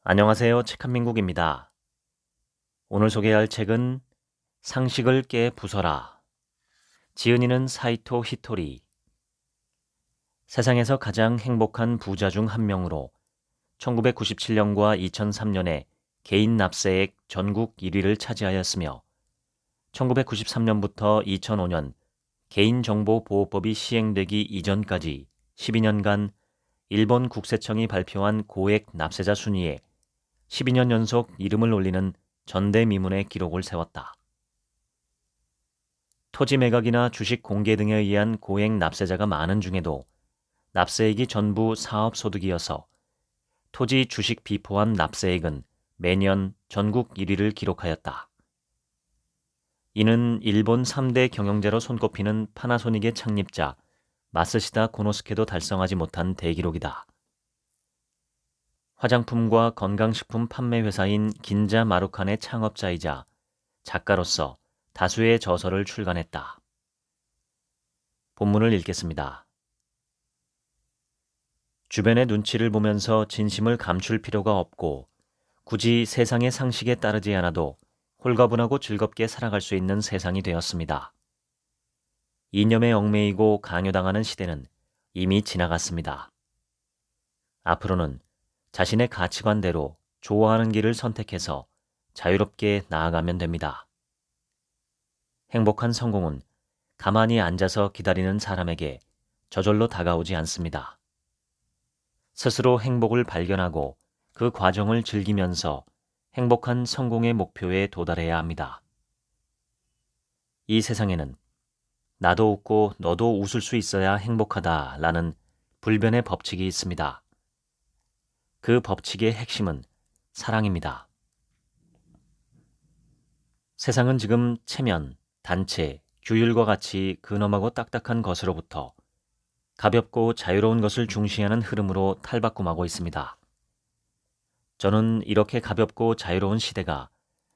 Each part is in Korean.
안녕하세요. 책한민국입니다. 오늘 소개할 책은 상식을 깨 부숴라. 지은이는 사이토 히토리. 세상에서 가장 행복한 부자 중 한 명으로 1997년과 2003년에 개인 납세액 전국 1위를 차지하였으며 1993년부터 2005년 개인정보보호법이 시행되기 이전까지 12년간 일본 국세청이 발표한 고액 납세자 순위에 12년 연속 이름을 올리는 전대미문의 기록을 세웠다. 토지 매각이나 주식 공개 등에 의한 고액 납세자가 많은 중에도 납세액이 전부 사업소득이어서 토지 주식 비포함 납세액은 매년 전국 1위를 기록하였다. 이는 일본 3대 경영자로 손꼽히는 파나소닉의 창립자 마쓰시다 고노스케도 달성하지 못한 대기록이다. 화장품과 건강식품 판매 회사인 긴자 마루칸의 창업자이자 작가로서 다수의 저서를 출간했다. 본문을 읽겠습니다. 주변의 눈치를 보면서 진심을 감출 필요가 없고 굳이 세상의 상식에 따르지 않아도 홀가분하고 즐겁게 살아갈 수 있는 세상이 되었습니다. 이념에 얽매이고 강요당하는 시대는 이미 지나갔습니다. 앞으로는 자신의 가치관대로 좋아하는 길을 선택해서 자유롭게 나아가면 됩니다. 행복한 성공은 가만히 앉아서 기다리는 사람에게 저절로 다가오지 않습니다. 스스로 행복을 발견하고 그 과정을 즐기면서 행복한 성공의 목표에 도달해야 합니다. 이 세상에는 나도 웃고 너도 웃을 수 있어야 행복하다라는 불변의 법칙이 있습니다. 그 법칙의 핵심은 사랑입니다. 세상은 지금 체면, 단체, 규율과 같이 근엄하고 딱딱한 것으로부터 가볍고 자유로운 것을 중시하는 흐름으로 탈바꿈하고 있습니다. 저는 이렇게 가볍고 자유로운 시대가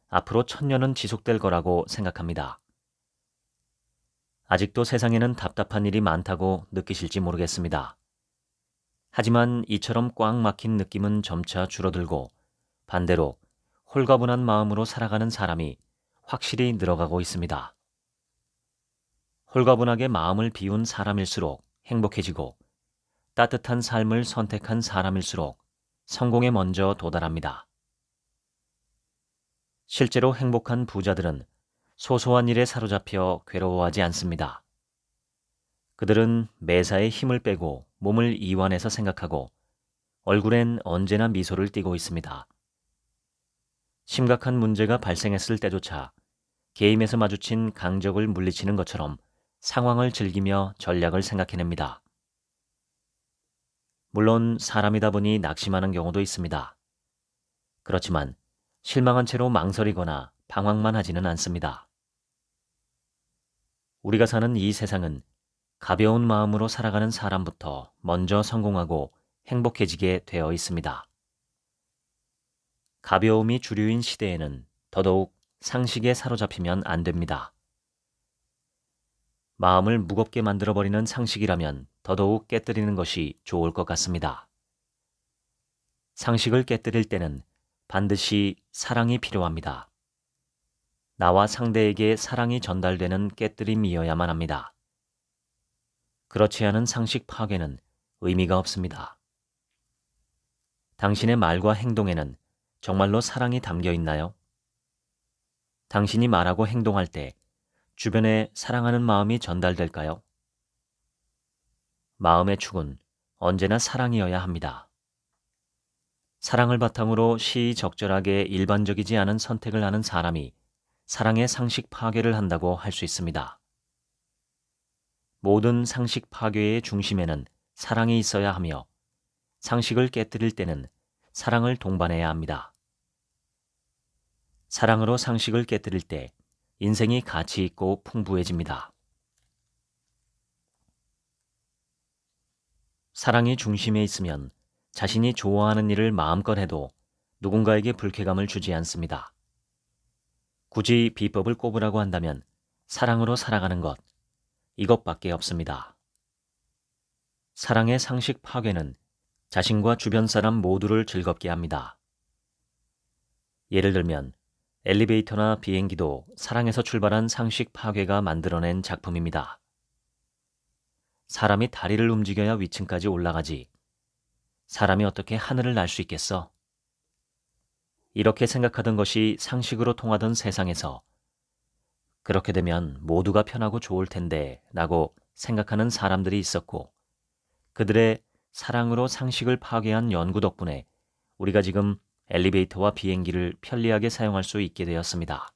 앞으로 1000년은 지속될 거라고 생각합니다. 아직도 세상에는 답답한 일이 많다고 느끼실지 모르겠습니다. 하지만 이처럼 꽉 막힌 느낌은 점차 줄어들고 반대로 홀가분한 마음으로 살아가는 사람이 확실히 늘어가고 있습니다. 홀가분하게 마음을 비운 사람일수록 행복해지고 따뜻한 삶을 선택한 사람일수록 성공에 먼저 도달합니다. 실제로 행복한 부자들은 소소한 일에 사로잡혀 괴로워하지 않습니다. 그들은 매사에 힘을 빼고 몸을 이완해서 생각하고 얼굴엔 언제나 미소를 띠고 있습니다. 심각한 문제가 발생했을 때조차 게임에서 마주친 강적을 물리치는 것처럼 상황을 즐기며 전략을 생각해냅니다. 물론 사람이다 보니 낙심하는 경우도 있습니다. 그렇지만 실망한 채로 망설이거나 방황만 하지는 않습니다. 우리가 사는 이 세상은 가벼운 마음으로 살아가는 사람부터 먼저 성공하고 행복해지게 되어 있습니다. 가벼움이 주류인 시대에는 더더욱 상식에 사로잡히면 안 됩니다. 마음을 무겁게 만들어버리는 상식이라면 더더욱 깨뜨리는 것이 좋을 것 같습니다. 상식을 깨뜨릴 때는 반드시 사랑이 필요합니다. 나와 상대에게 사랑이 전달되는 깨뜨림이어야만 합니다. 그렇지 않은 상식 파괴는 의미가 없습니다. 당신의 말과 행동에는 정말로 사랑이 담겨 있나요? 당신이 말하고 행동할 때 주변에 사랑하는 마음이 전달될까요? 마음의 축은 언제나 사랑이어야 합니다. 사랑을 바탕으로 시의적절하게 일반적이지 않은 선택을 하는 사람이 사랑의 상식 파괴를 한다고 할 수 있습니다. 모든 상식 파괴의 중심에는 사랑이 있어야 하며 상식을 깨뜨릴 때는 사랑을 동반해야 합니다. 사랑으로 상식을 깨뜨릴 때 인생이 가치 있고 풍부해집니다. 사랑이 중심에 있으면 자신이 좋아하는 일을 마음껏 해도 누군가에게 불쾌감을 주지 않습니다. 굳이 비법을 꼽으라고 한다면 사랑으로 살아가는 것, 이것밖에 없습니다. 사랑의 상식 파괴는 자신과 주변 사람 모두를 즐겁게 합니다. 예를 들면 엘리베이터나 비행기도 사랑에서 출발한 상식 파괴가 만들어낸 작품입니다. 사람이 다리를 움직여야 위층까지 올라가지. 사람이 어떻게 하늘을 날 수 있겠어? 이렇게 생각하던 것이 상식으로 통하던 세상에서 그렇게 되면 모두가 편하고 좋을 텐데 라고 생각하는 사람들이 있었고, 그들의 사랑으로 상식을 파괴한 연구 덕분에 우리가 지금 엘리베이터와 비행기를 편리하게 사용할 수 있게 되었습니다.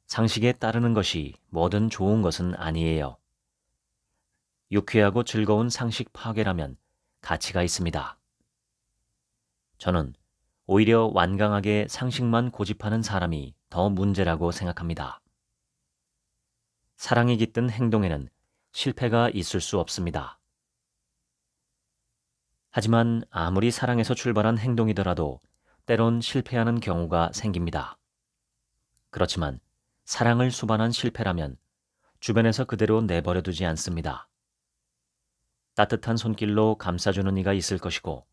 상식에 따르는 것이 뭐든 좋은 것은 아니에요. 유쾌하고 즐거운 상식 파괴라면 가치가 있습니다. 저는 오히려 완강하게 상식만 고집하는 사람이 더 문제라고 생각합니다. 사랑이 깃든 행동에는 실패가 있을 수 없습니다. 하지만 아무리 사랑에서 출발한 행동이더라도 때론 실패하는 경우가 생깁니다. 그렇지만 사랑을 수반한 실패라면 주변에서 그대로 내버려 두지 않습니다. 따뜻한 손길로 감싸주는 이가 있을 것이고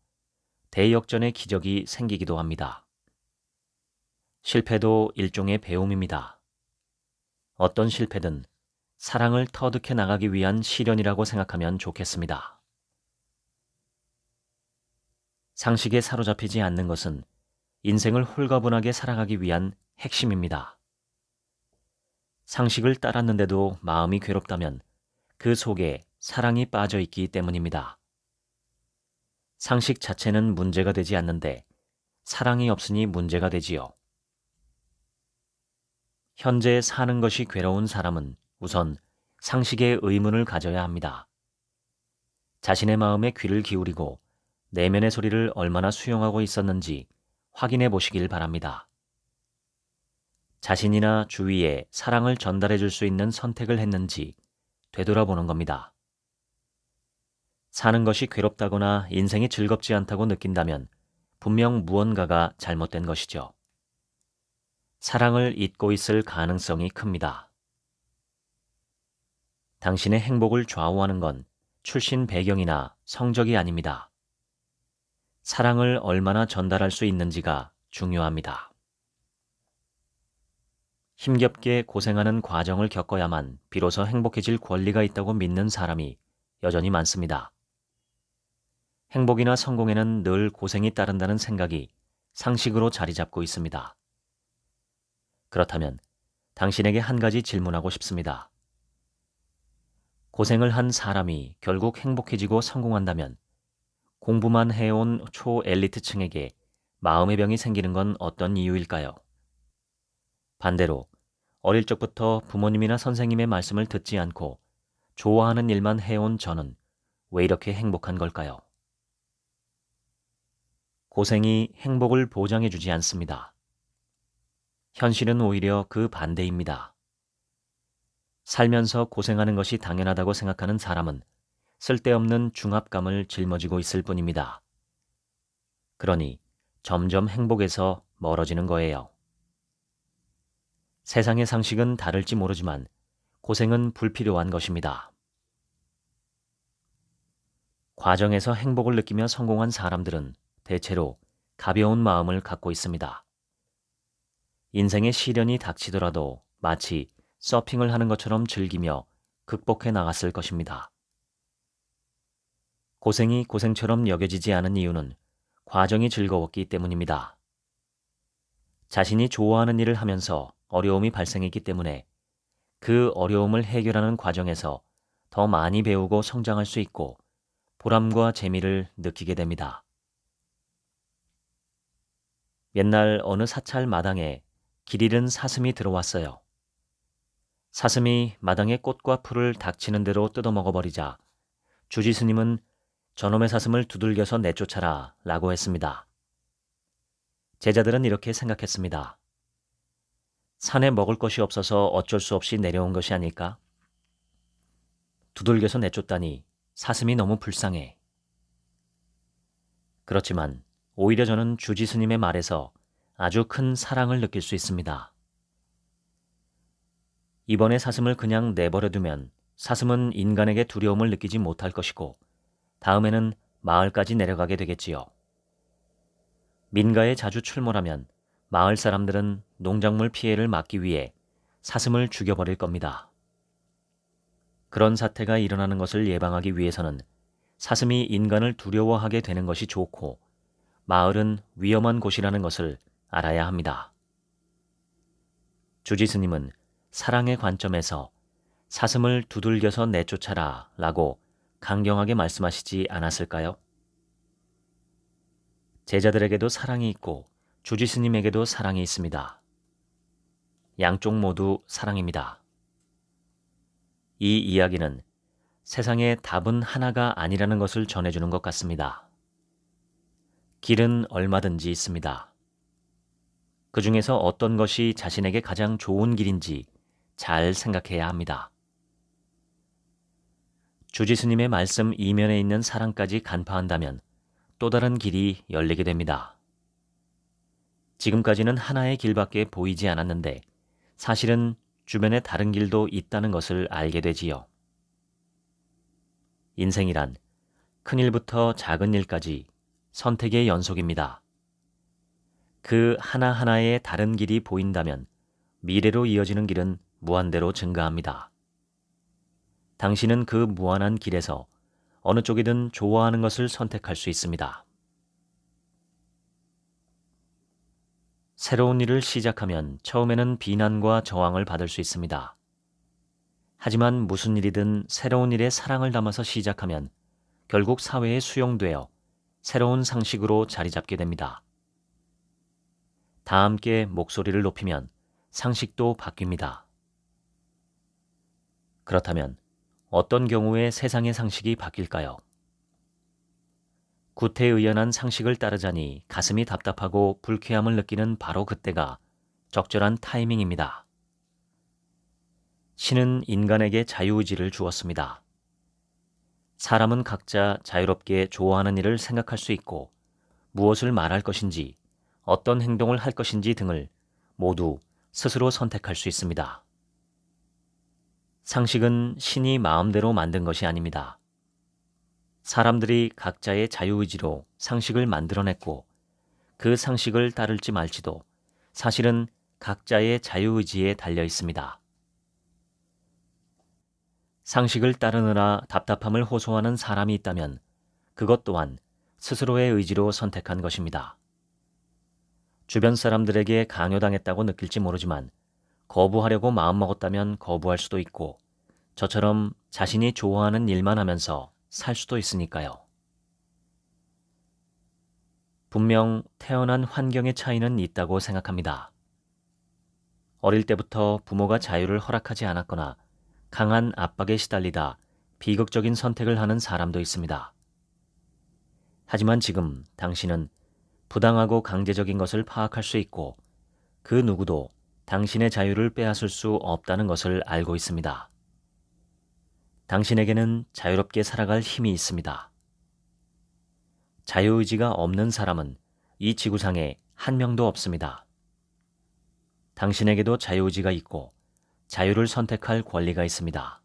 대역전의 기적이 생기기도 합니다. 실패도 일종의 배움입니다. 어떤 실패든 사랑을 터득해 나가기 위한 시련이라고 생각하면 좋겠습니다. 상식에 사로잡히지 않는 것은 인생을 홀가분하게 살아가기 위한 핵심입니다. 상식을 따랐는데도 마음이 괴롭다면 그 속에 사랑이 빠져 있기 때문입니다. 상식 자체는 문제가 되지 않는데 사랑이 없으니 문제가 되지요. 현재 사는 것이 괴로운 사람은 우선 상식에 의문을 가져야 합니다. 자신의 마음에 귀를 기울이고 내면의 소리를 얼마나 수용하고 있었는지 확인해 보시길 바랍니다. 자신이나 주위에 사랑을 전달해 줄 수 있는 선택을 했는지 되돌아보는 겁니다. 사는 것이 괴롭다거나 인생이 즐겁지 않다고 느낀다면 분명 무언가가 잘못된 것이죠. 사랑을 잊고 있을 가능성이 큽니다. 당신의 행복을 좌우하는 건 출신 배경이나 성적이 아닙니다. 사랑을 얼마나 전달할 수 있는지가 중요합니다. 힘겹게 고생하는 과정을 겪어야만 비로소 행복해질 권리가 있다고 믿는 사람이 여전히 많습니다. 행복이나 성공에는 늘 고생이 따른다는 생각이 상식으로 자리 잡고 있습니다. 그렇다면 당신에게 한 가지 질문하고 싶습니다. 고생을 한 사람이 결국 행복해지고 성공한다면 공부만 해온 초엘리트층에게 마음의 병이 생기는 건 어떤 이유일까요? 반대로 어릴 적부터 부모님이나 선생님의 말씀을 듣지 않고 좋아하는 일만 해온 저는 왜 이렇게 행복한 걸까요? 고생이 행복을 보장해주지 않습니다. 현실은 오히려 그 반대입니다. 살면서 고생하는 것이 당연하다고 생각하는 사람은 쓸데없는 중압감을 짊어지고 있을 뿐입니다. 그러니 점점 행복에서 멀어지는 거예요. 세상의 상식은 다를지 모르지만 고생은 불필요한 것입니다. 과정에서 행복을 느끼며 성공한 사람들은 대체로 가벼운 마음을 갖고 있습니다. 인생의 시련이 닥치더라도 마치 서핑을 하는 것처럼 즐기며 극복해 나갔을 것입니다. 고생이 고생처럼 여겨지지 않은 이유는 과정이 즐거웠기 때문입니다. 자신이 좋아하는 일을 하면서 어려움이 발생했기 때문에 그 어려움을 해결하는 과정에서 더 많이 배우고 성장할 수 있고 보람과 재미를 느끼게 됩니다. 옛날 어느 사찰 마당에 길 잃은 사슴이 들어왔어요. 사슴이 마당의 꽃과 풀을 닥치는 대로 뜯어먹어버리자 주지스님은 저놈의 사슴을 두들겨서 내쫓아라 라고 했습니다. 제자들은 이렇게 생각했습니다. 산에 먹을 것이 없어서 어쩔 수 없이 내려온 것이 아닐까? 두들겨서 내쫓다니 사슴이 너무 불쌍해. 그렇지만 오히려 저는 주지스님의 말에서 아주 큰 사랑을 느낄 수 있습니다. 이번에 사슴을 그냥 내버려두면 사슴은 인간에게 두려움을 느끼지 못할 것이고 다음에는 마을까지 내려가게 되겠지요. 민가에 자주 출몰하면 마을 사람들은 농작물 피해를 막기 위해 사슴을 죽여버릴 겁니다. 그런 사태가 일어나는 것을 예방하기 위해서는 사슴이 인간을 두려워하게 되는 것이 좋고 마을은 위험한 곳이라는 것을 알아야 합니다. 주지스님은 사랑의 관점에서 사슴을 두들겨서 내쫓아라 라고 강경하게 말씀하시지 않았을까요? 제자들에게도 사랑이 있고 주지스님에게도 사랑이 있습니다. 양쪽 모두 사랑입니다. 이 이야기는 세상에 답은 하나가 아니라는 것을 전해주는 것 같습니다. 길은 얼마든지 있습니다. 그 중에서 어떤 것이 자신에게 가장 좋은 길인지 잘 생각해야 합니다. 주지스님의 말씀 이면에 있는 사랑까지 간파한다면 또 다른 길이 열리게 됩니다. 지금까지는 하나의 길밖에 보이지 않았는데 사실은 주변에 다른 길도 있다는 것을 알게 되지요. 인생이란 큰 일부터 작은 일까지 선택의 연속입니다. 그 하나하나의 다른 길이 보인다면 미래로 이어지는 길은 무한대로 증가합니다. 당신은 그 무한한 길에서 어느 쪽이든 좋아하는 것을 선택할 수 있습니다. 새로운 일을 시작하면 처음에는 비난과 저항을 받을 수 있습니다. 하지만 무슨 일이든 새로운 일에 사랑을 담아서 시작하면 결국 사회에 수용되어 새로운 상식으로 자리 잡게 됩니다. 다 함께 목소리를 높이면 상식도 바뀝니다. 그렇다면 어떤 경우에 세상의 상식이 바뀔까요? 구태의연한 상식을 따르자니 가슴이 답답하고 불쾌함을 느끼는 바로 그때가 적절한 타이밍입니다. 신은 인간에게 자유의지를 주었습니다. 사람은 각자 자유롭게 좋아하는 일을 생각할 수 있고 무엇을 말할 것인지 어떤 행동을 할 것인지 등을 모두 스스로 선택할 수 있습니다. 상식은 신이 마음대로 만든 것이 아닙니다. 사람들이 각자의 자유의지로 상식을 만들어냈고 그 상식을 따를지 말지도 사실은 각자의 자유의지에 달려 있습니다. 상식을 따르느라 답답함을 호소하는 사람이 있다면 그것 또한 스스로의 의지로 선택한 것입니다. 주변 사람들에게 강요당했다고 느낄지 모르지만 거부하려고 마음먹었다면 거부할 수도 있고 저처럼 자신이 좋아하는 일만 하면서 살 수도 있으니까요. 분명 태어난 환경의 차이는 있다고 생각합니다. 어릴 때부터 부모가 자유를 허락하지 않았거나 강한 압박에 시달리다 비극적인 선택을 하는 사람도 있습니다. 하지만 지금 당신은 부당하고 강제적인 것을 파악할 수 있고 그 누구도 당신의 자유를 빼앗을 수 없다는 것을 알고 있습니다. 당신에게는 자유롭게 살아갈 힘이 있습니다. 자유의지가 없는 사람은 이 지구상에 한 명도 없습니다. 당신에게도 자유의지가 있고 자유를 선택할 권리가 있습니다.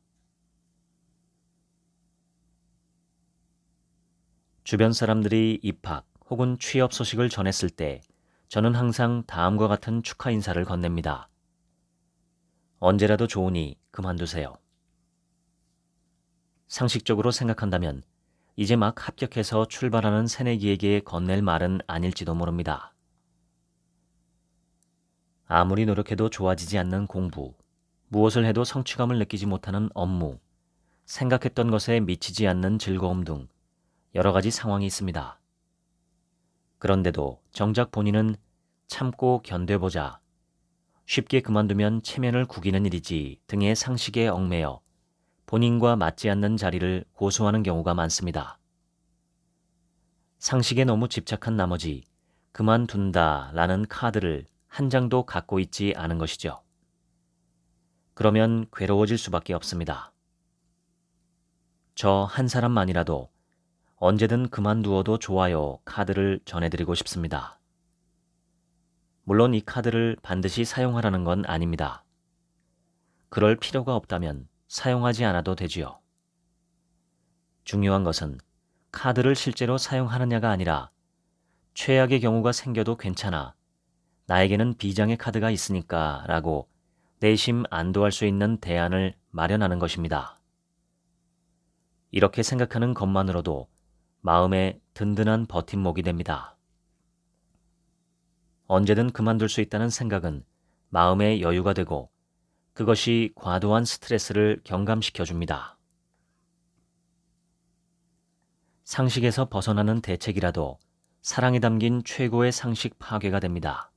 주변 사람들이 입학 혹은 취업 소식을 전했을 때 저는 항상 다음과 같은 축하 인사를 건넵니다. 언제라도 좋으니 그만두세요. 상식적으로 생각한다면 이제 막 합격해서 출발하는 새내기에게 건넬 말은 아닐지도 모릅니다. 아무리 노력해도 좋아지지 않는 공부, 무엇을 해도 성취감을 느끼지 못하는 업무, 생각했던 것에 미치지 않는 즐거움 등 여러 가지 상황이 있습니다. 그런데도 정작 본인은 참고 견뎌보자, 쉽게 그만두면 체면을 구기는 일이지 등의 상식에 얽매여 본인과 맞지 않는 자리를 고수하는 경우가 많습니다. 상식에 너무 집착한 나머지 그만둔다라는 카드를 한 장도 갖고 있지 않은 것이죠. 그러면 괴로워질 수밖에 없습니다. 저 한 사람만이라도 언제든 그만두어도 좋아요 카드를 전해드리고 싶습니다. 물론 이 카드를 반드시 사용하라는 건 아닙니다. 그럴 필요가 없다면 사용하지 않아도 되지요. 중요한 것은 카드를 실제로 사용하느냐가 아니라 최악의 경우가 생겨도 괜찮아. 나에게는 비장의 카드가 있으니까 라고 내심 안도할 수 있는 대안을 마련하는 것입니다. 이렇게 생각하는 것만으로도 마음에 든든한 버팀목이 됩니다. 언제든 그만둘 수 있다는 생각은 마음의 여유가 되고 그것이 과도한 스트레스를 경감시켜 줍니다. 상식에서 벗어나는 대책이라도 사랑이 담긴 최고의 상식 파괴가 됩니다.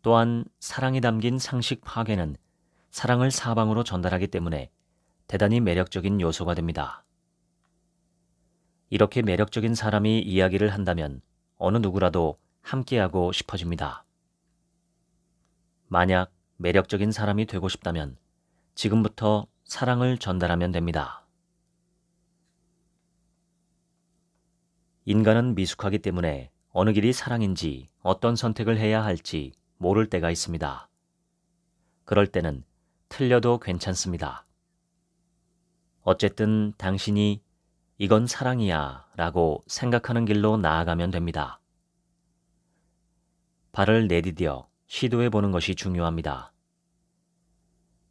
또한 사랑이 담긴 상식 파괴는 사랑을 사방으로 전달하기 때문에 대단히 매력적인 요소가 됩니다. 이렇게 매력적인 사람이 이야기를 한다면 어느 누구라도 함께하고 싶어집니다. 만약 매력적인 사람이 되고 싶다면 지금부터 사랑을 전달하면 됩니다. 인간은 미숙하기 때문에 어느 길이 사랑인지 어떤 선택을 해야 할지 모를 때가 있습니다. 그럴 때는 틀려도 괜찮습니다. 어쨌든 당신이 이건 사랑이야 라고 생각하는 길로 나아가면 됩니다. 발을 내디뎌 시도해 보는 것이 중요합니다.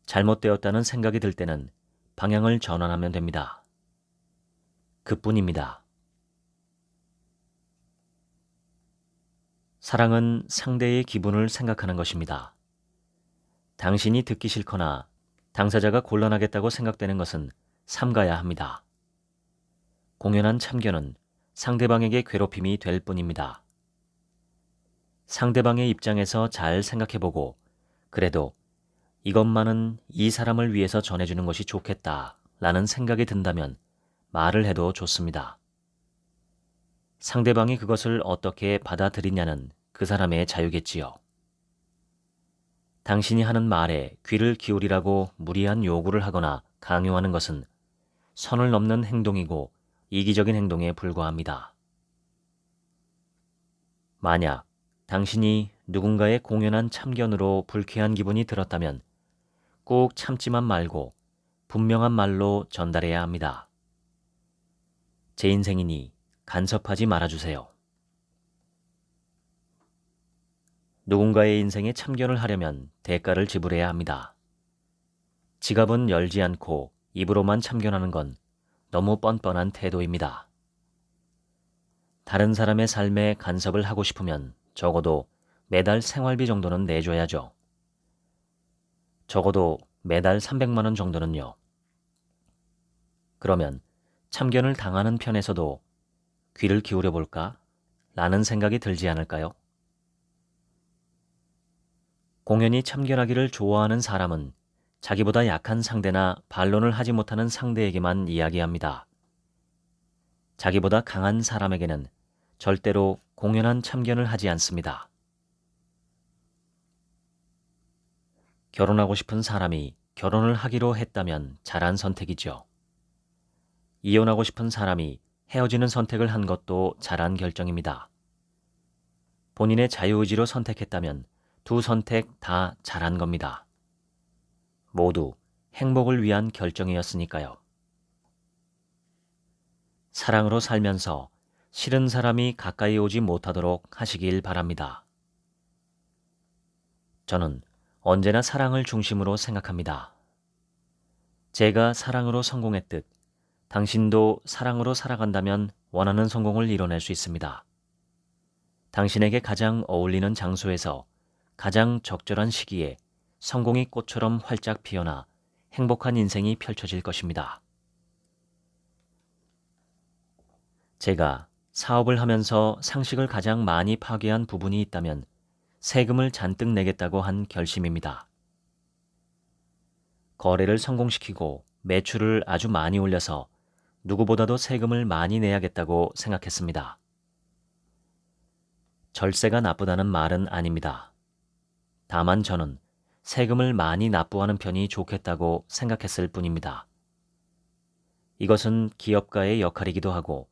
잘못되었다는 생각이 들 때는 방향을 전환하면 됩니다. 그뿐입니다. 사랑은 상대의 기분을 생각하는 것입니다. 당신이 듣기 싫거나 당사자가 곤란하겠다고 생각되는 것은 삼가야 합니다. 공연한 참견은 상대방에게 괴롭힘이 될 뿐입니다. 상대방의 입장에서 잘 생각해보고 그래도 이것만은 이 사람을 위해서 전해주는 것이 좋겠다 라는 생각이 든다면 말을 해도 좋습니다. 상대방이 그것을 어떻게 받아들이냐는 그 사람의 자유겠지요. 당신이 하는 말에 귀를 기울이라고 무리한 요구를 하거나 강요하는 것은 선을 넘는 행동이고 이기적인 행동에 불과합니다. 만약 당신이 누군가의 공연한 참견으로 불쾌한 기분이 들었다면 꼭 참지만 말고 분명한 말로 전달해야 합니다. 제 인생이니 간섭하지 말아주세요. 누군가의 인생에 참견을 하려면 대가를 지불해야 합니다. 지갑은 열지 않고 입으로만 참견하는 건 너무 뻔뻔한 태도입니다. 다른 사람의 삶에 간섭을 하고 싶으면 적어도 매달 생활비 정도는 내줘야죠. 적어도 매달 300만 원 정도는요. 그러면 참견을 당하는 편에서도 귀를 기울여 볼까? 라는 생각이 들지 않을까요? 공연히 참견하기를 좋아하는 사람은 자기보다 약한 상대나 반론을 하지 못하는 상대에게만 이야기합니다. 자기보다 강한 사람에게는 절대로 공연한 참견을 하지 않습니다. 결혼하고 싶은 사람이 결혼을 하기로 했다면 잘한 선택이죠. 이혼하고 싶은 사람이 헤어지는 선택을 한 것도 잘한 결정입니다. 본인의 자유의지로 선택했다면 두 선택 다 잘한 겁니다. 모두 행복을 위한 결정이었으니까요. 사랑으로 살면서 싫은 사람이 가까이 오지 못하도록 하시길 바랍니다. 저는 언제나 사랑을 중심으로 생각합니다. 제가 사랑으로 성공했듯 당신도 사랑으로 살아간다면 원하는 성공을 이뤄낼 수 있습니다. 당신에게 가장 어울리는 장소에서 가장 적절한 시기에 성공이 꽃처럼 활짝 피어나 행복한 인생이 펼쳐질 것입니다. 제가 사업을 하면서 상식을 가장 많이 파괴한 부분이 있다면 세금을 잔뜩 내겠다고 한 결심입니다. 거래를 성공시키고 매출을 아주 많이 올려서 누구보다도 세금을 많이 내야겠다고 생각했습니다. 절세가 나쁘다는 말은 아닙니다. 다만 저는 세금을 많이 납부하는 편이 좋겠다고 생각했을 뿐입니다. 이것은 기업가의 역할이기도 하고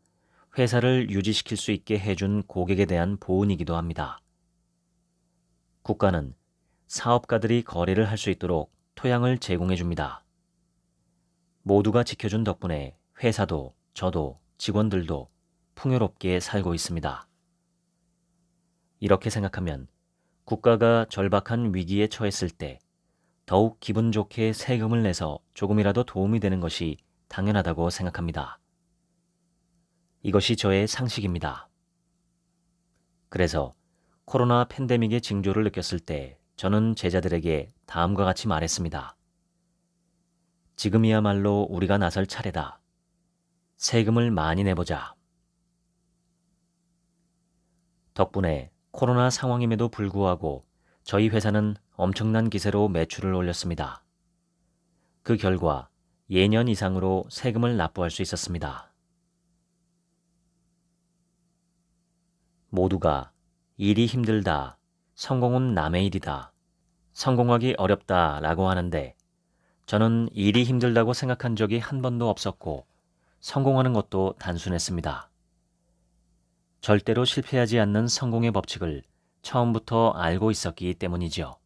회사를 유지시킬 수 있게 해준 고객에 대한 보은이기도 합니다. 국가는 사업가들이 거래를 할 수 있도록 토양을 제공해 줍니다. 모두가 지켜준 덕분에 회사도 저도 직원들도 풍요롭게 살고 있습니다. 이렇게 생각하면 국가가 절박한 위기에 처했을 때 더욱 기분 좋게 세금을 내서 조금이라도 도움이 되는 것이 당연하다고 생각합니다. 이것이 저의 상식입니다. 그래서 코로나 팬데믹의 징조를 느꼈을 때 저는 제자들에게 다음과 같이 말했습니다. 지금이야말로 우리가 나설 차례다. 세금을 많이 내보자. 덕분에 코로나 상황임에도 불구하고 저희 회사는 엄청난 기세로 매출을 올렸습니다. 그 결과 예년 이상으로 세금을 납부할 수 있었습니다. 모두가 일이 힘들다, 성공은 남의 일이다, 성공하기 어렵다 라고 하는데 저는 일이 힘들다고 생각한 적이 한 번도 없었고 성공하는 것도 단순했습니다. 절대로 실패하지 않는 성공의 법칙을 처음부터 알고 있었기 때문이죠.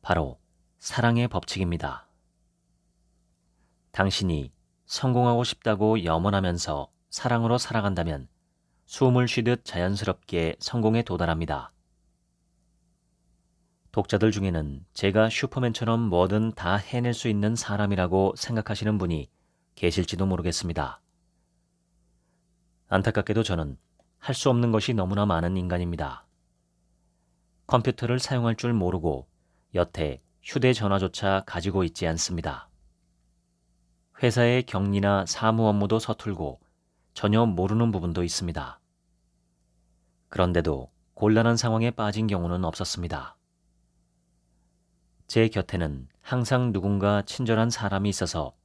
바로 사랑의 법칙입니다. 당신이 성공하고 싶다고 염원하면서 사랑으로 살아간다면 숨을 쉬듯 자연스럽게 성공에 도달합니다. 독자들 중에는 제가 슈퍼맨처럼 뭐든 다 해낼 수 있는 사람이라고 생각하시는 분이 계실지도 모르겠습니다. 안타깝게도 저는 할 수 없는 것이 너무나 많은 인간입니다. 컴퓨터를 사용할 줄 모르고 여태 휴대전화조차 가지고 있지 않습니다. 회사의 격리나 사무 업무도 서툴고 전혀 모르는 부분도 있습니다. 그런데도 곤란한 상황에 빠진 경우는 없었습니다. 제 곁에는 항상 누군가 친절한 사람이 있어서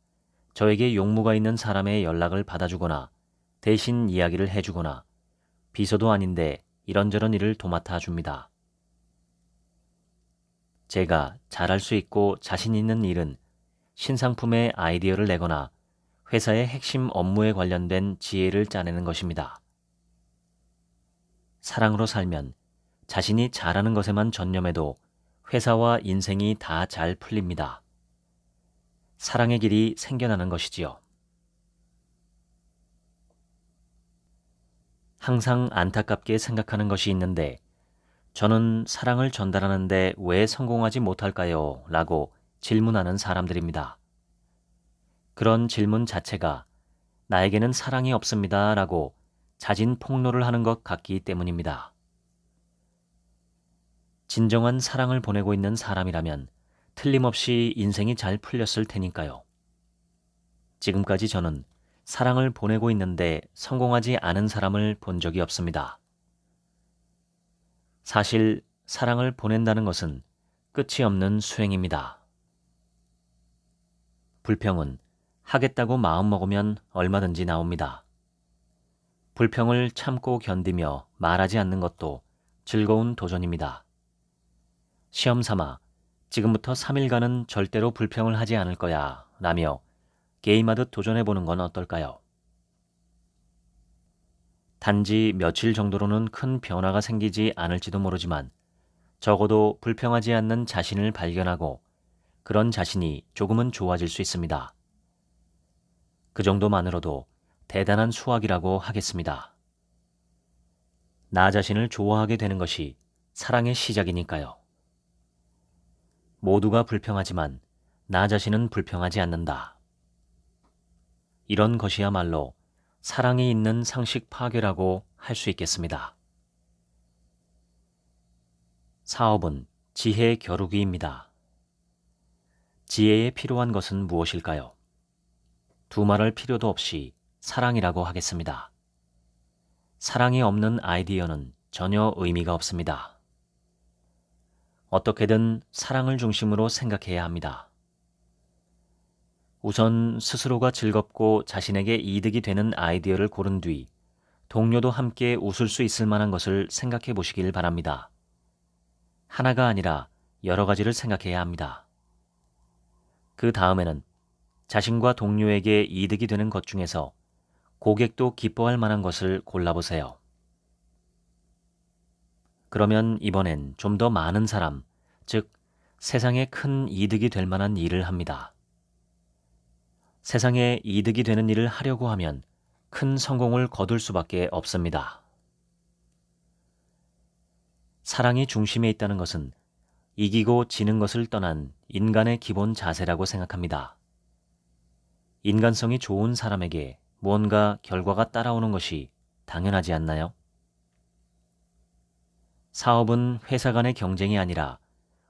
저에게 용무가 있는 사람의 연락을 받아주거나 대신 이야기를 해주거나 비서도 아닌데 이런저런 일을 도맡아 줍니다. 제가 잘할 수 있고 자신 있는 일은 신상품의 아이디어를 내거나 회사의 핵심 업무에 관련된 지혜를 짜내는 것입니다. 사랑으로 살면 자신이 잘하는 것에만 전념해도 회사와 인생이 다 잘 풀립니다. 사랑의 길이 생겨나는 것이지요. 항상 안타깝게 생각하는 것이 있는데 저는 사랑을 전달하는데 왜 성공하지 못할까요? 라고 질문하는 사람들입니다. 그런 질문 자체가 나에게는 사랑이 없습니다. 라고 자진 폭로를 하는 것 같기 때문입니다. 진정한 사랑을 보내고 있는 사람이라면 틀림없이 인생이 잘 풀렸을 테니까요. 지금까지 저는 사랑을 보내고 있는데 성공하지 않은 사람을 본 적이 없습니다. 사실 사랑을 보낸다는 것은 끝이 없는 수행입니다. 불평은 하겠다고 마음먹으면 얼마든지 나옵니다. 불평을 참고 견디며 말하지 않는 것도 즐거운 도전입니다. 시험 삼아 지금부터 3일간은 절대로 불평을 하지 않을 거야 라며 게임하듯 도전해보는 건 어떨까요? 단지 며칠 정도로는 큰 변화가 생기지 않을지도 모르지만 적어도 불평하지 않는 자신을 발견하고 그런 자신이 조금은 좋아질 수 있습니다. 그 정도만으로도 대단한 수확이라고 하겠습니다. 나 자신을 좋아하게 되는 것이 사랑의 시작이니까요. 모두가 불평하지만 나 자신은 불평하지 않는다. 이런 것이야말로 사랑이 있는 상식 파괴라고 할 수 있겠습니다. 사업은 지혜 겨루기입니다. 지혜에 필요한 것은 무엇일까요? 두말할 필요도 없이 사랑이라고 하겠습니다. 사랑이 없는 아이디어는 전혀 의미가 없습니다. 어떻게든 사랑을 중심으로 생각해야 합니다. 우선 스스로가 즐겁고 자신에게 이득이 되는 아이디어를 고른 뒤 동료도 함께 웃을 수 있을 만한 것을 생각해 보시길 바랍니다. 하나가 아니라 여러 가지를 생각해야 합니다. 그 다음에는 자신과 동료에게 이득이 되는 것 중에서 고객도 기뻐할 만한 것을 골라보세요. 그러면 이번엔 좀 더 많은 사람, 즉 세상에 큰 이득이 될 만한 일을 합니다. 세상에 이득이 되는 일을 하려고 하면 큰 성공을 거둘 수밖에 없습니다. 사랑이 중심에 있다는 것은 이기고 지는 것을 떠난 인간의 기본 자세라고 생각합니다. 인간성이 좋은 사람에게 무언가 결과가 따라오는 것이 당연하지 않나요? 사업은 회사 간의 경쟁이 아니라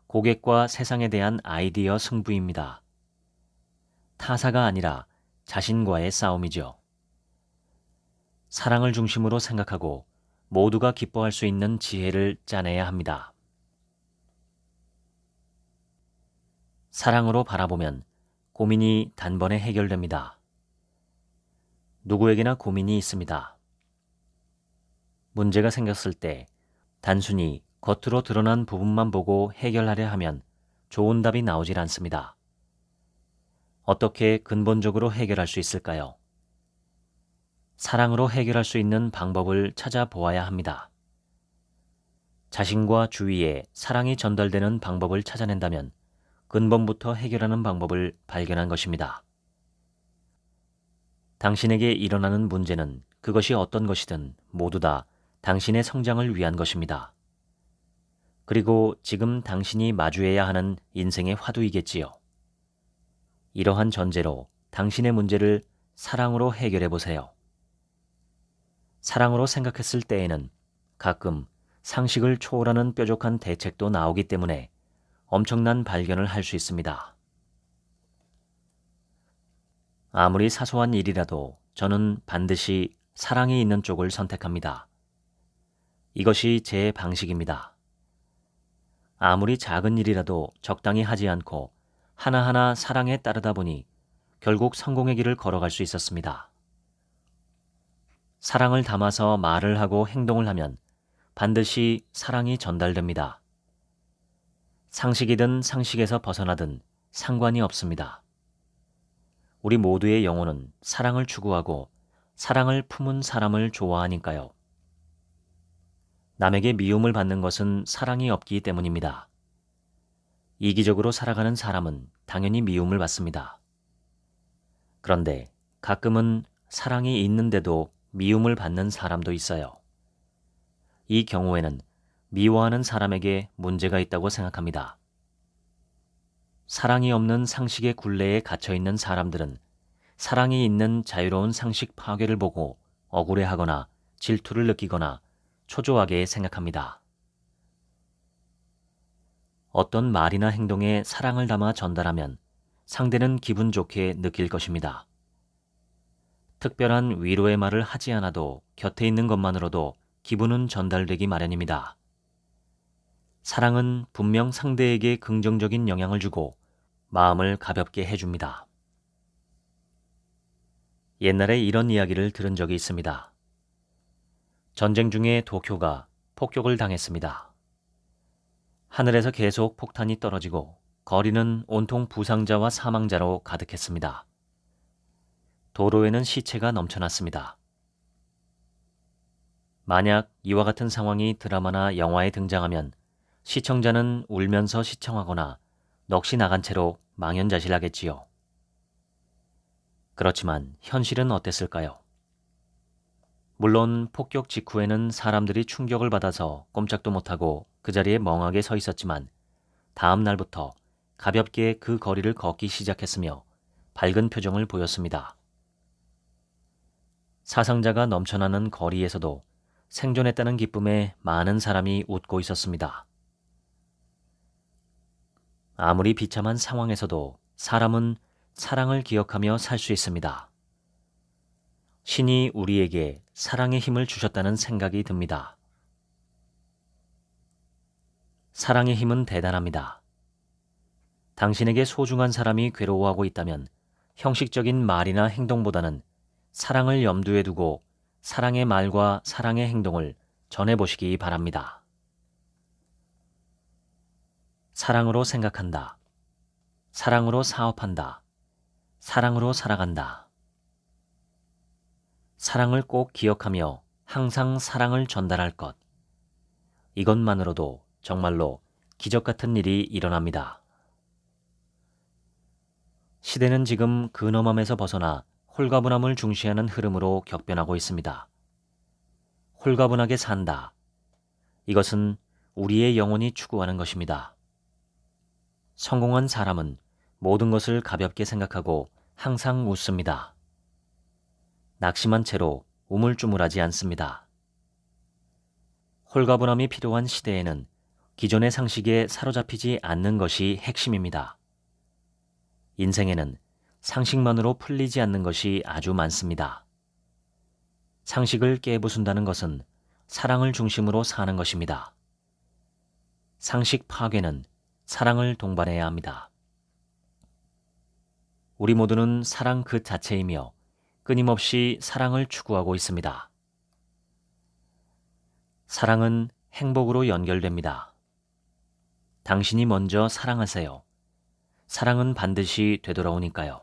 고객과 세상에 대한 아이디어 승부입니다. 타사가 아니라 자신과의 싸움이죠. 사랑을 중심으로 생각하고 모두가 기뻐할 수 있는 지혜를 짜내야 합니다. 사랑으로 바라보면 고민이 단번에 해결됩니다. 누구에게나 고민이 있습니다. 문제가 생겼을 때 단순히 겉으로 드러난 부분만 보고 해결하려 하면 좋은 답이 나오질 않습니다. 어떻게 근본적으로 해결할 수 있을까요? 사랑으로 해결할 수 있는 방법을 찾아보아야 합니다. 자신과 주위에 사랑이 전달되는 방법을 찾아낸다면 근본부터 해결하는 방법을 발견한 것입니다. 당신에게 일어나는 문제는 그것이 어떤 것이든 모두 다 당신의 성장을 위한 것입니다. 그리고 지금 당신이 마주해야 하는 인생의 화두이겠지요. 이러한 전제로 당신의 문제를 사랑으로 해결해 보세요. 사랑으로 생각했을 때에는 가끔 상식을 초월하는 뾰족한 대책도 나오기 때문에 엄청난 발견을 할 수 있습니다. 아무리 사소한 일이라도 저는 반드시 사랑이 있는 쪽을 선택합니다. 이것이 제 방식입니다. 아무리 작은 일이라도 적당히 하지 않고 하나하나 사랑에 따르다 보니 결국 성공의 길을 걸어갈 수 있었습니다. 사랑을 담아서 말을 하고 행동을 하면 반드시 사랑이 전달됩니다. 상식이든 상식에서 벗어나든 상관이 없습니다. 우리 모두의 영혼은 사랑을 추구하고 사랑을 품은 사람을 좋아하니까요. 남에게 미움을 받는 것은 사랑이 없기 때문입니다. 이기적으로 살아가는 사람은 당연히 미움을 받습니다. 그런데 가끔은 사랑이 있는데도 미움을 받는 사람도 있어요. 이 경우에는 미워하는 사람에게 문제가 있다고 생각합니다. 사랑이 없는 상식의 굴레에 갇혀있는 사람들은 사랑이 있는 자유로운 상식 파괴를 보고 억울해하거나 질투를 느끼거나 초조하게 생각합니다. 어떤 말이나 행동에 사랑을 담아 전달하면 상대는 기분 좋게 느낄 것입니다. 특별한 위로의 말을 하지 않아도 곁에 있는 것만으로도 기분은 전달되기 마련입니다. 사랑은 분명 상대에게 긍정적인 영향을 주고 마음을 가볍게 해줍니다. 옛날에 이런 이야기를 들은 적이 있습니다. 전쟁 중에 도쿄가 폭격을 당했습니다. 하늘에서 계속 폭탄이 떨어지고 거리는 온통 부상자와 사망자로 가득했습니다. 도로에는 시체가 넘쳐났습니다. 만약 이와 같은 상황이 드라마나 영화에 등장하면 시청자는 울면서 시청하거나 넋이 나간 채로 망연자실하겠지요. 그렇지만 현실은 어땠을까요? 물론 폭격 직후에는 사람들이 충격을 받아서 꼼짝도 못하고 그 자리에 멍하게 서 있었지만 다음 날부터 가볍게 그 거리를 걷기 시작했으며 밝은 표정을 보였습니다. 사상자가 넘쳐나는 거리에서도 생존했다는 기쁨에 많은 사람이 웃고 있었습니다. 아무리 비참한 상황에서도 사람은 사랑을 기억하며 살 수 있습니다. 신이 우리에게 사랑의 힘을 주셨다는 생각이 듭니다. 사랑의 힘은 대단합니다. 당신에게 소중한 사람이 괴로워하고 있다면 형식적인 말이나 행동보다는 사랑을 염두에 두고 사랑의 말과 사랑의 행동을 전해보시기 바랍니다. 사랑으로 생각한다. 사랑으로 사업한다. 사랑으로 살아간다. 사랑을 꼭 기억하며 항상 사랑을 전달할 것. 이것만으로도 정말로 기적 같은 일이 일어납니다. 시대는 지금 근엄함에서 벗어나 홀가분함을 중시하는 흐름으로 격변하고 있습니다. 홀가분하게 산다. 이것은 우리의 영혼이 추구하는 것입니다. 성공한 사람은 모든 것을 가볍게 생각하고 항상 웃습니다. 낙심한 채로 우물쭈물하지 않습니다. 홀가분함이 필요한 시대에는 기존의 상식에 사로잡히지 않는 것이 핵심입니다. 인생에는 상식만으로 풀리지 않는 것이 아주 많습니다. 상식을 깨부순다는 것은 사랑을 중심으로 사는 것입니다. 상식 파괴는 사랑을 동반해야 합니다. 우리 모두는 사랑 그 자체이며 끊임없이 사랑을 추구하고 있습니다. 사랑은 행복으로 연결됩니다. 당신이 먼저 사랑하세요. 사랑은 반드시 되돌아오니까요.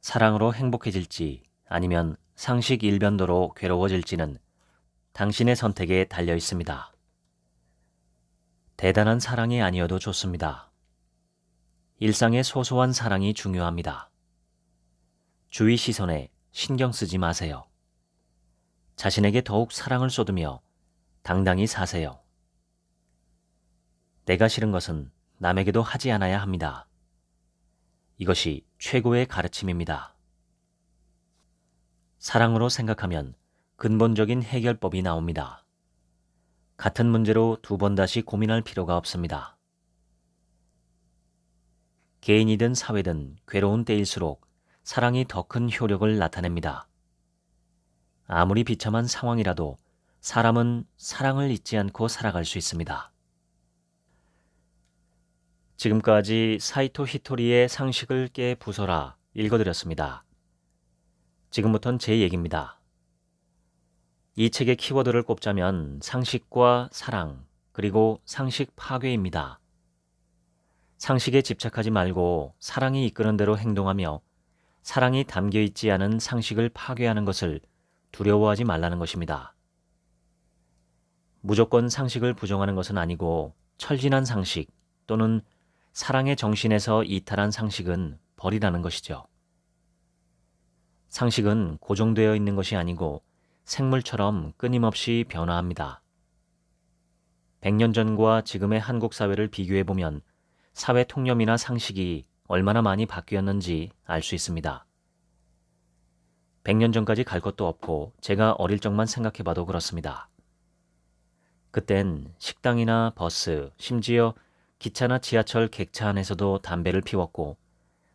사랑으로 행복해질지 아니면 상식 일변도로 괴로워질지는 당신의 선택에 달려 있습니다. 대단한 사랑이 아니어도 좋습니다. 일상의 소소한 사랑이 중요합니다. 주위 시선에 신경 쓰지 마세요. 자신에게 더욱 사랑을 쏟으며 당당히 사세요. 내가 싫은 것은 남에게도 하지 않아야 합니다. 이것이 최고의 가르침입니다. 사랑으로 생각하면 근본적인 해결법이 나옵니다. 같은 문제로 두 번 다시 고민할 필요가 없습니다. 개인이든 사회든 괴로운 때일수록 사랑이 더 큰 효력을 나타냅니다. 아무리 비참한 상황이라도 사람은 사랑을 잊지 않고 살아갈 수 있습니다. 지금까지 사이토 히토리의 상식을 깨 부숴라 읽어드렸습니다. 지금부턴 제 얘기입니다. 이 책의 키워드를 꼽자면 상식과 사랑, 그리고 상식 파괴입니다. 상식에 집착하지 말고 사랑이 이끄는 대로 행동하며 사랑이 담겨있지 않은 상식을 파괴하는 것을 두려워하지 말라는 것입니다. 무조건 상식을 부정하는 것은 아니고 철진한 상식 또는 사랑의 정신에서 이탈한 상식은 버리라는 것이죠. 상식은 고정되어 있는 것이 아니고 생물처럼 끊임없이 변화합니다. 100년 전과 지금의 한국 사회를 비교해보면 사회 통념이나 상식이 얼마나 많이 바뀌었는지 알 수 있습니다. 100년 전까지 갈 것도 없고 제가 어릴 적만 생각해봐도 그렇습니다. 그땐 식당이나 버스, 심지어 기차나 지하철 객차 안에서도 담배를 피웠고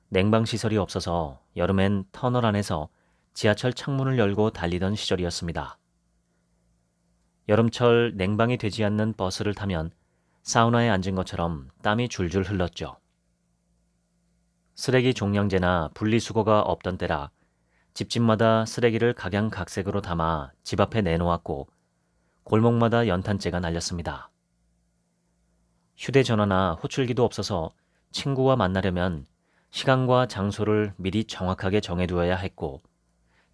냉방시설이 없어서 여름엔 터널 안에서 지하철 창문을 열고 달리던 시절이었습니다. 여름철 냉방이 되지 않는 버스를 타면 사우나에 앉은 것처럼 땀이 줄줄 흘렀죠. 쓰레기 종량제나 분리수거가 없던 때라 집집마다 쓰레기를 각양각색으로 담아 집 앞에 내놓았고 골목마다 연탄재가 날렸습니다. 휴대전화나 호출기도 없어서 친구와 만나려면 시간과 장소를 미리 정확하게 정해두어야 했고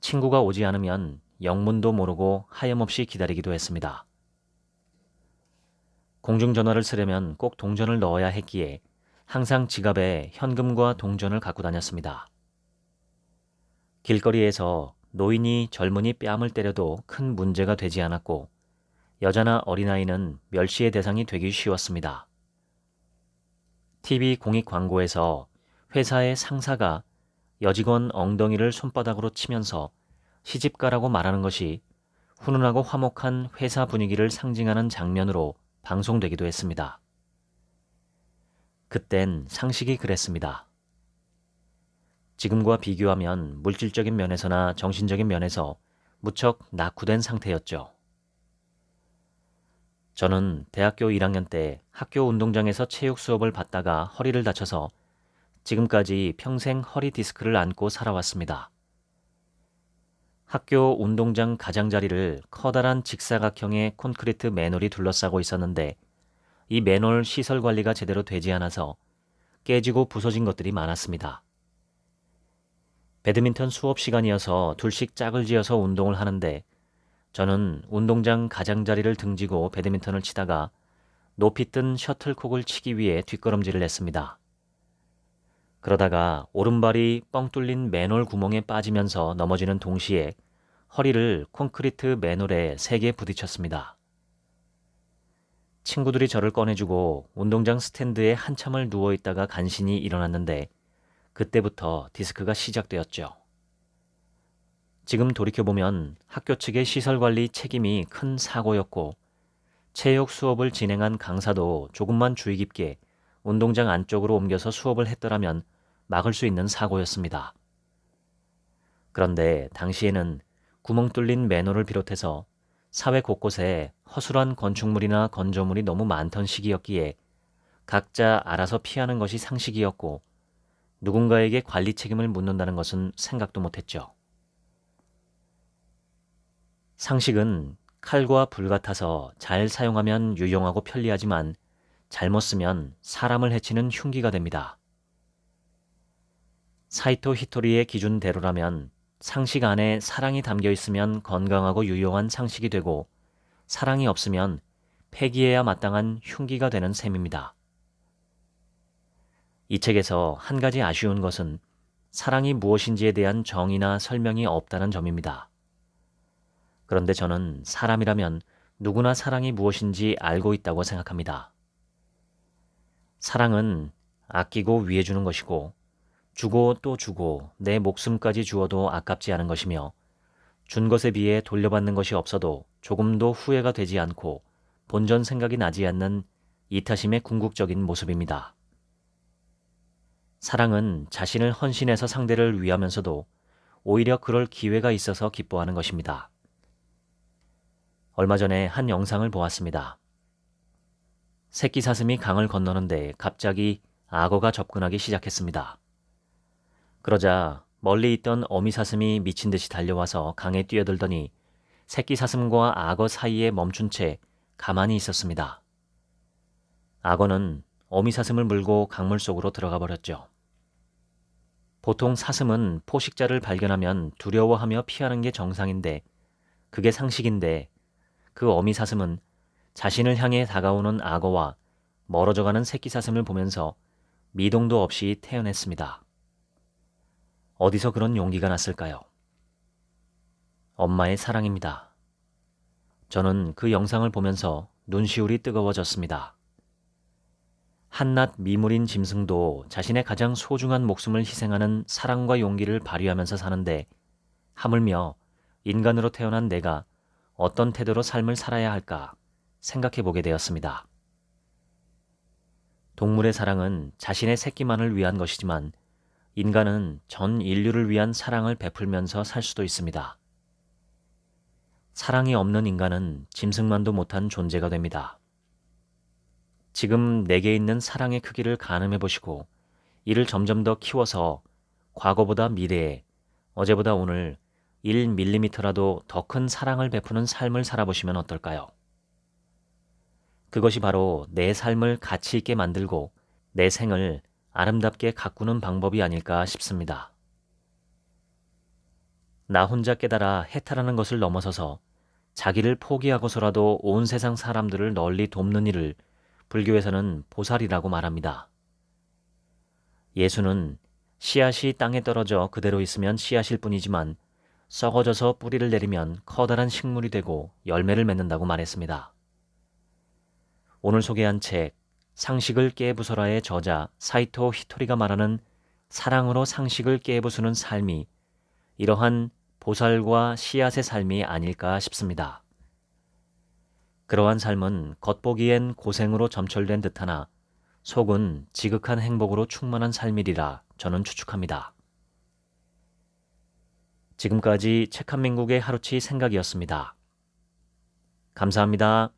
친구가 오지 않으면 영문도 모르고 하염없이 기다리기도 했습니다. 공중전화를 쓰려면 꼭 동전을 넣어야 했기에 항상 지갑에 현금과 동전을 갖고 다녔습니다. 길거리에서 노인이 젊은이 뺨을 때려도 큰 문제가 되지 않았고 여자나 어린아이는 멸시의 대상이 되기 쉬웠습니다. TV 공익 광고에서 회사의 상사가 여직원 엉덩이를 손바닥으로 치면서 시집가라고 말하는 것이 훈훈하고 화목한 회사 분위기를 상징하는 장면으로 방송되기도 했습니다. 그땐 상식이 그랬습니다. 지금과 비교하면 물질적인 면에서나 정신적인 면에서 무척 낙후된 상태였죠. 저는 대학교 1학년 때 학교 운동장에서 체육 수업을 받다가 허리를 다쳐서 지금까지 평생 허리 디스크를 안고 살아왔습니다. 학교 운동장 가장자리를 커다란 직사각형의 콘크리트 맨홀이 둘러싸고 있었는데 이 맨홀 시설 관리가 제대로 되지 않아서 깨지고 부서진 것들이 많았습니다. 배드민턴 수업 시간이어서 둘씩 짝을 지어서 운동을 하는데 저는 운동장 가장자리를 등지고 배드민턴을 치다가 높이 뜬 셔틀콕을 치기 위해 뒷걸음질을 했습니다. 그러다가 오른발이 뻥 뚫린 맨홀 구멍에 빠지면서 넘어지는 동시에 허리를 콘크리트 맨홀에 세게 부딪혔습니다. 친구들이 저를 꺼내주고 운동장 스탠드에 한참을 누워있다가 간신히 일어났는데 그때부터 디스크가 시작되었죠. 지금 돌이켜보면 학교 측의 시설관리 책임이 큰 사고였고 체육 수업을 진행한 강사도 조금만 주의 깊게 운동장 안쪽으로 옮겨서 수업을 했더라면 막을 수 있는 사고였습니다. 그런데 당시에는 구멍 뚫린 맨홀을 비롯해서 사회 곳곳에 허술한 건축물이나 건조물이 너무 많던 시기였기에 각자 알아서 피하는 것이 상식이었고 누군가에게 관리 책임을 묻는다는 것은 생각도 못했죠. 상식은 칼과 불 같아서 잘 사용하면 유용하고 편리하지만 잘못 쓰면 사람을 해치는 흉기가 됩니다. 사이토 히토리의 기준대로라면 상식 안에 사랑이 담겨 있으면 건강하고 유용한 상식이 되고 사랑이 없으면 폐기해야 마땅한 흉기가 되는 셈입니다. 이 책에서 한 가지 아쉬운 것은 사랑이 무엇인지에 대한 정의나 설명이 없다는 점입니다. 그런데 저는 사람이라면 누구나 사랑이 무엇인지 알고 있다고 생각합니다. 사랑은 아끼고 위해주는 것이고 주고 또 주고 내 목숨까지 주어도 아깝지 않은 것이며 준 것에 비해 돌려받는 것이 없어도 조금도 후회가 되지 않고 본전 생각이 나지 않는 이타심의 궁극적인 모습입니다. 사랑은 자신을 헌신해서 상대를 위하면서도 오히려 그럴 기회가 있어서 기뻐하는 것입니다. 얼마 전에 한 영상을 보았습니다. 새끼 사슴이 강을 건너는데 갑자기 악어가 접근하기 시작했습니다. 그러자 멀리 있던 어미 사슴이 미친 듯이 달려와서 강에 뛰어들더니 새끼 사슴과 악어 사이에 멈춘 채 가만히 있었습니다. 악어는 어미 사슴을 물고 강물 속으로 들어가 버렸죠. 보통 사슴은 포식자를 발견하면 두려워하며 피하는 게 정상인데 그게 상식인데 그 어미 사슴은 자신을 향해 다가오는 악어와 멀어져가는 새끼 사슴을 보면서 미동도 없이 태어냈습니다. 어디서 그런 용기가 났을까요? 엄마의 사랑입니다. 저는 그 영상을 보면서 눈시울이 뜨거워졌습니다. 한낱 미물인 짐승도 자신의 가장 소중한 목숨을 희생하는 사랑과 용기를 발휘하면서 사는데 하물며 인간으로 태어난 내가 어떤 태도로 삶을 살아야 할까 생각해 보게 되었습니다. 동물의 사랑은 자신의 새끼만을 위한 것이지만 인간은 전 인류를 위한 사랑을 베풀면서 살 수도 있습니다. 사랑이 없는 인간은 짐승만도 못한 존재가 됩니다. 지금 내게 있는 사랑의 크기를 가늠해 보시고 이를 점점 더 키워서 과거보다 미래에, 어제보다 오늘 1mm라도 더 큰 사랑을 베푸는 삶을 살아보시면 어떨까요? 그것이 바로 내 삶을 가치 있게 만들고 내 생을 아름답게 가꾸는 방법이 아닐까 싶습니다. 나 혼자 깨달아 해탈하는 것을 넘어서서 자기를 포기하고서라도 온 세상 사람들을 널리 돕는 일을 불교에서는 보살이라고 말합니다. 예수는 씨앗이 땅에 떨어져 그대로 있으면 씨앗일 뿐이지만 썩어져서 뿌리를 내리면 커다란 식물이 되고 열매를 맺는다고 말했습니다. 오늘 소개한 책 상식을 깨부숴라의 저자 사이토 히토리가 말하는 사랑으로 상식을 깨부수는 삶이 이러한 보살과 씨앗의 삶이 아닐까 싶습니다. 그러한 삶은 겉보기엔 고생으로 점철된 듯하나 속은 지극한 행복으로 충만한 삶이리라 저는 추측합니다. 지금까지 책 한 민국의 하루치 생각이었습니다. 감사합니다.